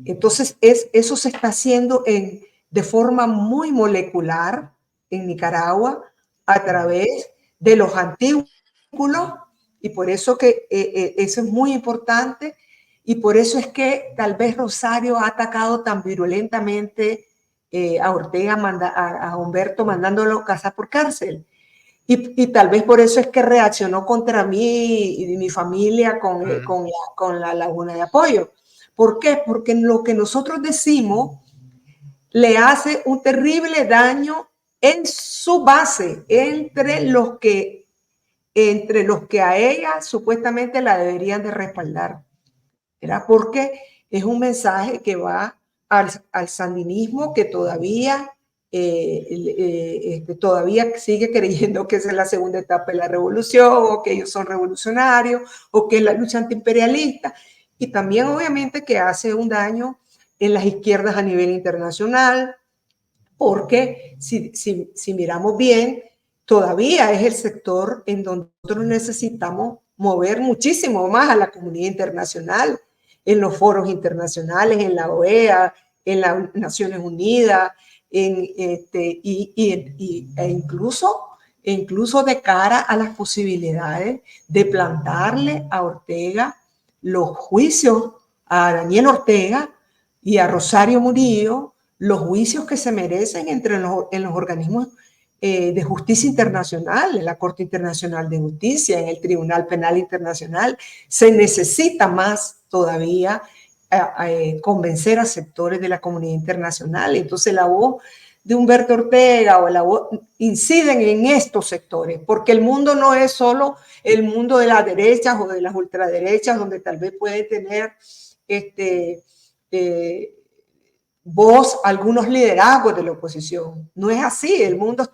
Entonces, eso se está haciendo de forma muy molecular en Nicaragua a través de los antículos, y por eso que eso es muy importante, y por eso es que tal vez Rosario ha atacado tan virulentamente a Ortega, a Humberto, mandándolo casa por cárcel. Y tal vez por eso es que reaccionó contra mí y mi familia con la Laguna de Apoyo. ¿Por qué? Porque lo que nosotros decimos le hace un terrible daño en su base, entre los que a ella supuestamente la deberían de respaldar. ¿Verdad? Porque es un mensaje que va al sandinismo, que todavía sigue creyendo que esa es la segunda etapa de la revolución, o que ellos son revolucionarios, o que es la lucha antiimperialista, y también obviamente que hace un daño en las izquierdas a nivel internacional, porque si miramos bien, todavía es el sector en donde nosotros necesitamos mover muchísimo más a la comunidad internacional, en los foros internacionales, en la OEA, en las Naciones Unidas, incluso de cara a las posibilidades de plantarle a Ortega los juicios, a Daniel Ortega y a Rosario Murillo, los juicios que se merecen en los organismos de justicia internacional, en la Corte Internacional de Justicia, en el Tribunal Penal Internacional. Se necesita más todavía convencer a sectores de la comunidad internacional. Entonces la voz de Humberto Ortega o la voz inciden en estos sectores, porque el mundo no es solo el mundo de las derechas o de las ultraderechas, donde tal vez puede tener voz algunos liderazgos de la oposición. No es así, el mundo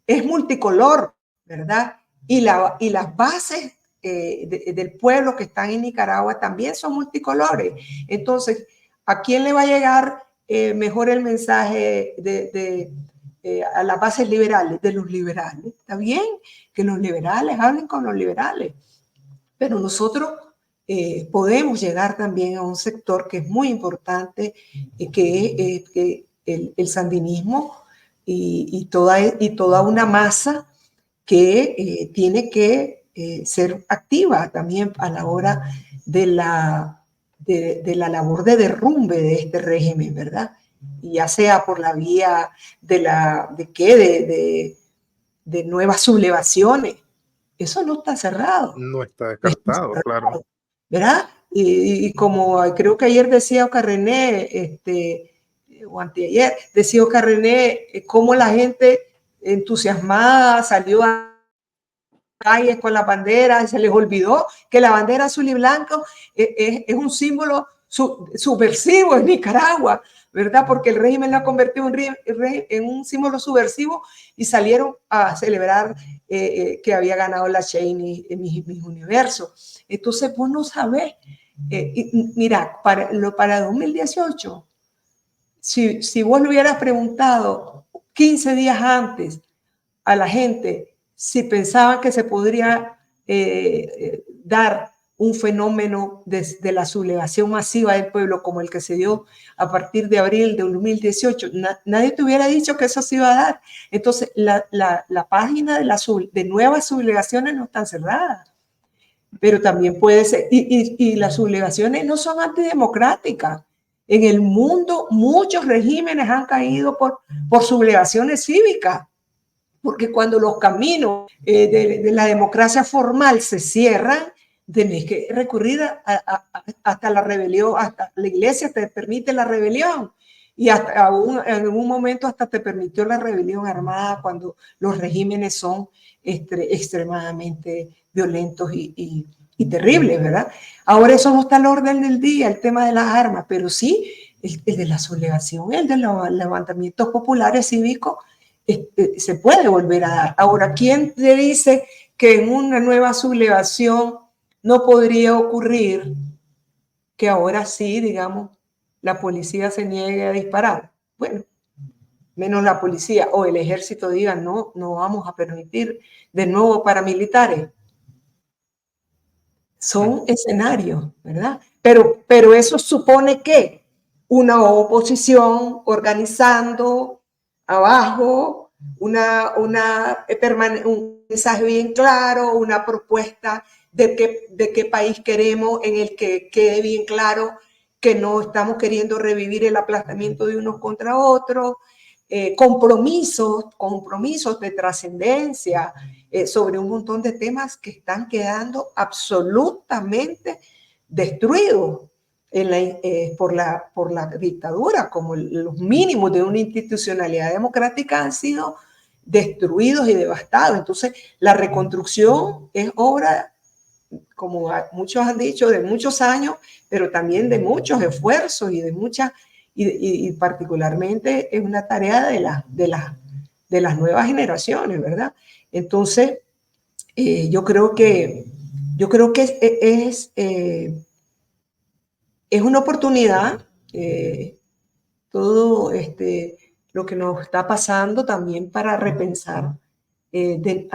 es multicolor, ¿verdad? Y las bases del pueblo que están en Nicaragua también son multicolores. Entonces, ¿a quién le va a llegar mejor el mensaje a las bases liberales? De los liberales. Está bien que los liberales hablen con los liberales, pero nosotros podemos llegar también a un sector que es muy importante, que es el sandinismo y toda una masa que tiene que ser activa también a la hora de la labor de derrumbe de este régimen, ¿verdad? Y ya sea por la vía de nuevas sublevaciones. Eso no está cerrado. No está descartado, claro. ¿Verdad? Y como creo que ayer decía Oscar René, o anteayer, decía Oscar René, cómo la gente entusiasmada salió a calles con la bandera, se les olvidó que la bandera azul y blanco es un símbolo subversivo en Nicaragua, ¿verdad? Porque el régimen la convirtió en un símbolo subversivo y salieron a celebrar que había ganado la Cheney en Miss Universo. Entonces vos no sabés. Mira, para 2018, si vos le hubieras preguntado 15 días antes a la gente si pensaban que se podría dar un fenómeno de la sublevación masiva del pueblo como el que se dio a partir de abril de 2018, nadie te hubiera dicho que eso se iba a dar. Entonces, la página de nuevas sublevaciones no están cerradas, pero también puede ser, y las sublevaciones no son antidemocráticas. En el mundo, muchos regímenes han caído por sublevaciones cívicas, porque cuando los caminos de la democracia formal se cierran, tenés que recurrir hasta la rebelión, hasta la iglesia te permite la rebelión, y en algún momento hasta te permitió la rebelión armada cuando los regímenes son extremadamente violentos y terribles, ¿verdad? Ahora eso no está al orden del día, el tema de las armas, pero sí el de la sublevación, el de los levantamientos populares cívicos, se puede volver a dar. Ahora, ¿quién te dice que en una nueva sublevación no podría ocurrir que ahora sí, digamos, la policía se niegue a disparar? Bueno, menos la policía o el ejército digan, no vamos a permitir de nuevo paramilitares. Son escenarios, ¿verdad? Pero eso supone que una oposición organizando abajo un mensaje bien claro, una propuesta de qué país queremos, en el que quede bien claro que no estamos queriendo revivir el aplastamiento de unos contra otros, compromisos de trascendencia sobre un montón de temas que están quedando absolutamente destruidos por la dictadura, como los mínimos de una institucionalidad democrática han sido destruidos y devastados. Entonces, la reconstrucción es obra, como muchos han dicho, de muchos años, pero también de muchos esfuerzos y de muchas, y particularmente es una tarea de las nuevas generaciones, ¿verdad? Entonces, yo creo que es una oportunidad. Todo lo que nos está pasando también para repensar de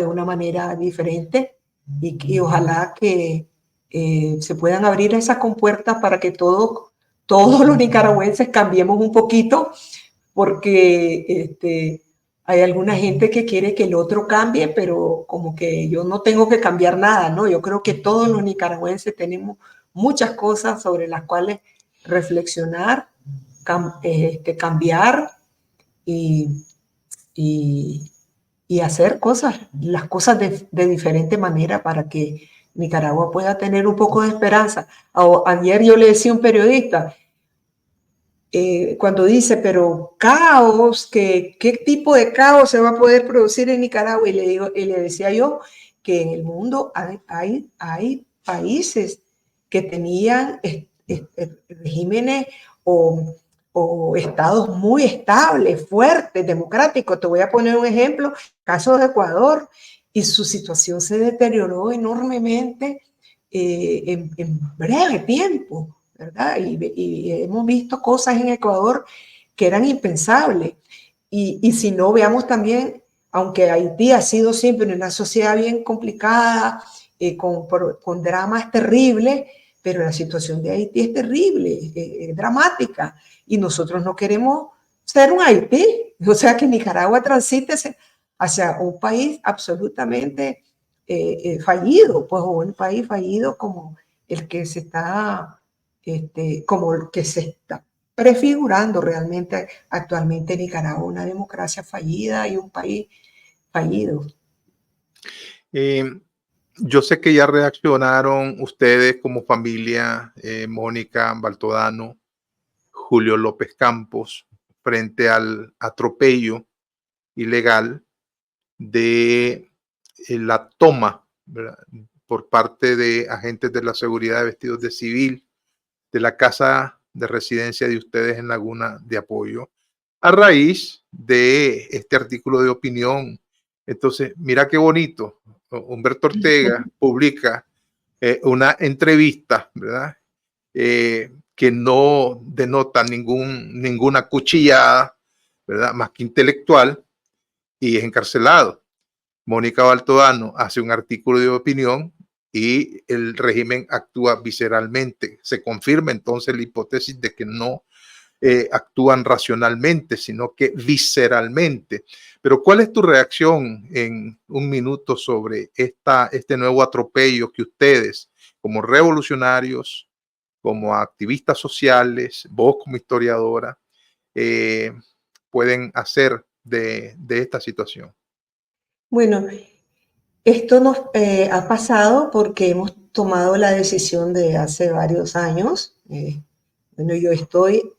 una manera diferente y ojalá que se puedan abrir esas compuertas para que todos los nicaragüenses cambiemos un poquito, porque hay alguna gente que quiere que el otro cambie, pero como que yo no tengo que cambiar nada, ¿no? Yo creo que todos los nicaragüenses tenemos muchas cosas sobre las cuales reflexionar, cambiar y, y, y hacer cosas, las cosas de diferente manera para que Nicaragua pueda tener un poco de esperanza. Ayer yo le decía a un periodista, cuando dice, pero caos, ¿qué tipo de caos se va a poder producir en Nicaragua? Y le decía yo que en el mundo hay países que tenían regímenes o estados muy estables, fuertes, democráticos. Te voy a poner un ejemplo, caso de Ecuador, y su situación se deterioró enormemente en breve tiempo, ¿verdad? Y hemos visto cosas en Ecuador que eran impensables. Y si no, veamos también, aunque Haití ha sido siempre una sociedad bien complicada, con dramas terribles, pero la situación de Haití es terrible, es dramática, y nosotros no queremos ser un Haití, o sea, que Nicaragua transite hacia un país absolutamente fallido, pues, o un país fallido como el que se está, como el que se está prefigurando realmente actualmente Nicaragua, una democracia fallida y un país fallido. Yo sé que ya reaccionaron ustedes como familia, Mónica Baltodano, Julio López Campos, frente al atropello ilegal de la toma, ¿verdad?, por parte de agentes de la seguridad vestidos de civil de la casa de residencia de ustedes en Laguna de Apoyo, a raíz de este artículo de opinión. Entonces, mira qué bonito. Humberto Ortega publica una entrevista, ¿verdad? Que no denota ninguna cuchillada, ¿verdad?, más que intelectual, y es encarcelado. Mónica Baltodano hace un artículo de opinión y el régimen actúa visceralmente. Se confirma entonces la hipótesis de que no actúan racionalmente, sino que visceralmente. Pero ¿cuál es tu reacción en un minuto sobre este nuevo atropello que ustedes, como revolucionarios, como activistas sociales, vos como historiadora, pueden hacer de esta situación? Bueno, esto nos ha pasado porque hemos tomado la decisión de hace varios años. Bueno, yo estoy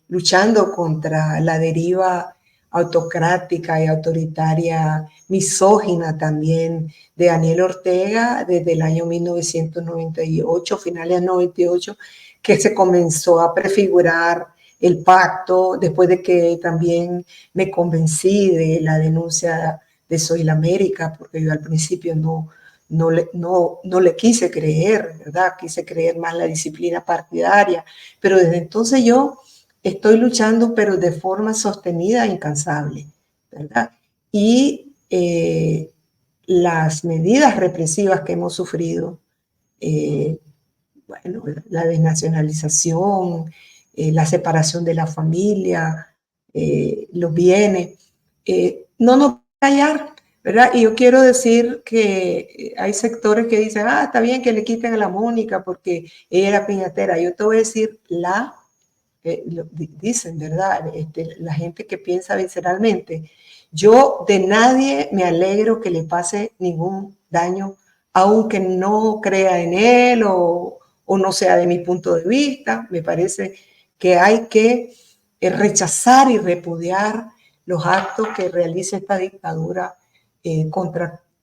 luchando contra la deriva autocrática y autoritaria, misógina también, de Daniel Ortega desde el año 1998, finales de 98, que se comenzó a prefigurar el pacto, después de que también me convencí de la denuncia de Soy la América, porque yo al principio no le quise creer, ¿verdad? Quise creer más la disciplina partidaria, pero desde entonces yo estoy luchando, pero de forma sostenida e incansable, ¿verdad? Y las medidas represivas que hemos sufrido, bueno, la desnacionalización, la separación de la familia, los bienes, no nos va a callar, ¿verdad? Y yo quiero decir que hay sectores que dicen, está bien que le quiten a la Mónica porque ella era piñatera. Yo te voy a decir, dicen, ¿verdad? La gente que piensa visceralmente. Yo de nadie me alegro que le pase ningún daño, aunque no crea en él o no sea de mi punto de vista. Me parece que hay que rechazar y repudiar los actos que realiza esta dictadura,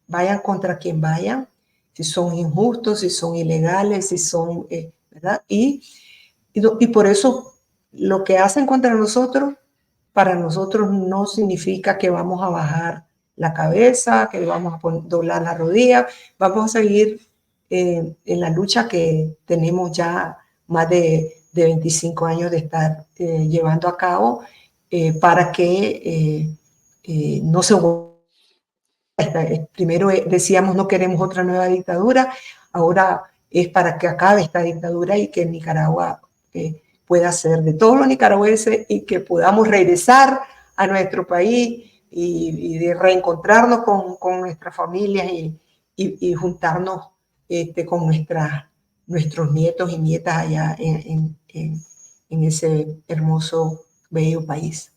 vayan contra quien vayan, si son injustos, si son ilegales, si son, ¿verdad? Y por eso lo que hacen contra nosotros, para nosotros no significa que vamos a bajar la cabeza, que vamos a doblar la rodilla, vamos a seguir en la lucha que tenemos ya más de de 25 años de estar llevando a cabo para que no se vuelva. Primero decíamos no queremos otra nueva dictadura, ahora es para que acabe esta dictadura y que Nicaragua pueda ser de todos los nicaragüenses y que podamos regresar a nuestro país y de reencontrarnos con nuestras familias y juntarnos con nuestros nietos y nietas allá en ese hermoso, bello país.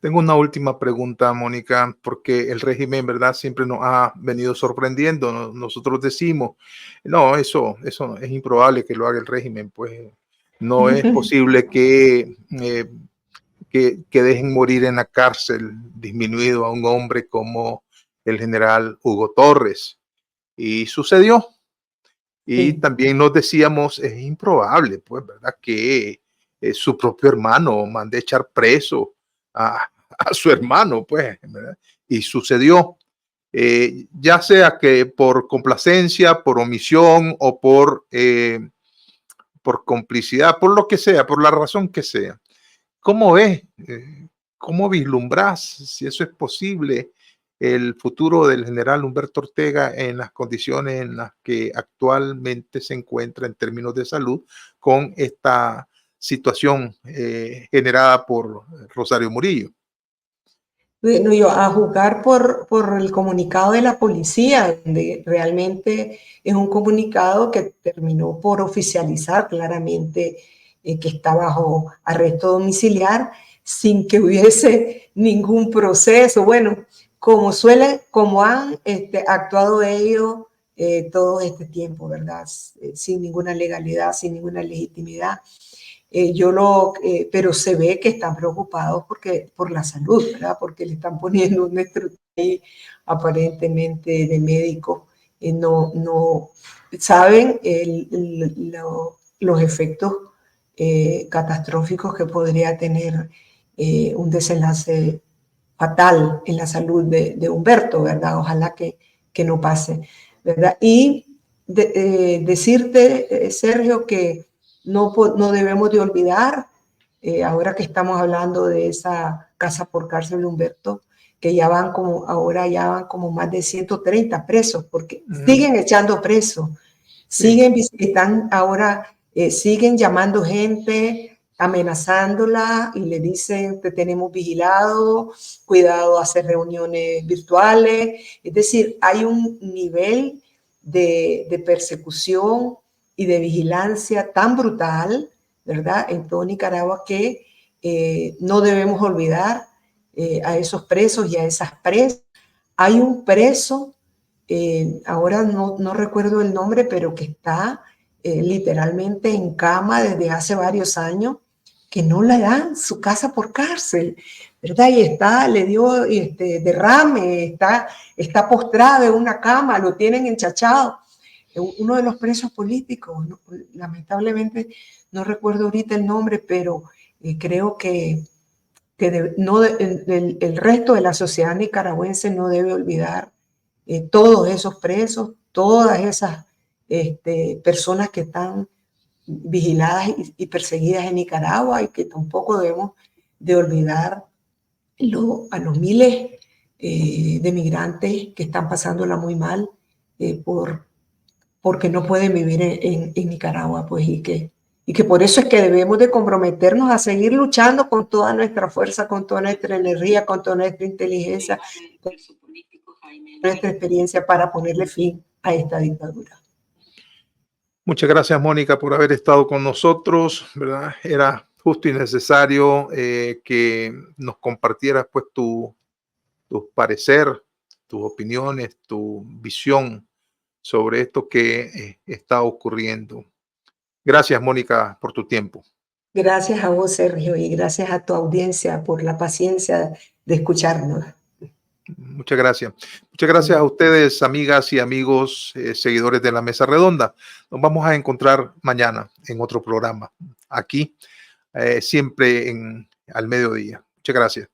Tengo una última pregunta, Mónica, porque el régimen, ¿verdad? Siempre nos ha venido sorprendiendo. Nosotros decimos, no, eso es improbable que lo haga el régimen, pues no es posible que dejen morir en la cárcel disminuido a un hombre como el general Hugo Torres. Y sucedió. Y Sí. también nos decíamos, es improbable, pues, ¿verdad? Que su propio hermano mande echar preso a su hermano, pues, ¿verdad? Y sucedió. Ya sea que por complacencia, por omisión o por complicidad, por lo que sea, por la razón que sea. ¿Cómo ves? ¿Cómo vislumbras si eso es posible? El futuro del general Humberto Ortega en las condiciones en las que actualmente se encuentra en términos de salud con esta situación generada por Rosario Murillo. Bueno, yo a juzgar por el comunicado de la policía, donde realmente es un comunicado que terminó por oficializar claramente que está bajo arresto domiciliar sin que hubiese ningún proceso. Bueno, como han actuado ellos todo este tiempo, ¿verdad? Sin ninguna legalidad, sin ninguna legitimidad. Pero se ve que están preocupados por la salud, ¿verdad? Porque le están poniendo un estructura aparentemente de médicos. No saben los efectos catastróficos que podría tener un desenlace fatal en la salud de Humberto, ¿verdad? Ojalá que no pase, ¿verdad? Y decirte, Sergio, que no debemos de olvidar, ahora que estamos hablando de esa casa por cárcel de Humberto, que ahora ya van como más de 130 presos, porque siguen echando presos, siguen llamando gente, amenazándola y le dicen te tenemos vigilado, cuidado, hacer reuniones virtuales. Es decir, hay un nivel de persecución y de vigilancia tan brutal, ¿verdad?, en todo Nicaragua que no debemos olvidar a esos presos y a esas presas. Hay un preso, ahora no recuerdo el nombre, pero que está literalmente en cama desde hace varios años, que no le dan su casa por cárcel, ¿verdad? Y le dio derrame, está postrado en una cama, lo tienen enchachado. Uno de los presos políticos, lamentablemente no recuerdo ahorita el nombre, pero creo que el resto de la sociedad nicaragüense no debe olvidar todos esos presos, todas esas personas que están vigiladas y perseguidas en Nicaragua, y que tampoco debemos de olvidar a los miles de migrantes que están pasándola muy mal porque no pueden vivir en Nicaragua, pues, y que por eso es que debemos de comprometernos a seguir luchando con toda nuestra fuerza, con toda nuestra energía, con toda nuestra inteligencia, con nuestra experiencia para ponerle fin a esta dictadura. Muchas gracias, Mónica, por haber estado con nosotros, ¿verdad? Era justo y necesario que nos compartieras pues tu parecer, tus opiniones, tu visión sobre esto que está ocurriendo. Gracias, Mónica, por tu tiempo. Gracias a vos, Sergio, y gracias a tu audiencia por la paciencia de escucharnos. Muchas gracias. Muchas gracias a ustedes, amigas y amigos, seguidores de la Mesa Redonda. Nos vamos a encontrar mañana en otro programa, aquí, siempre al mediodía. Muchas gracias.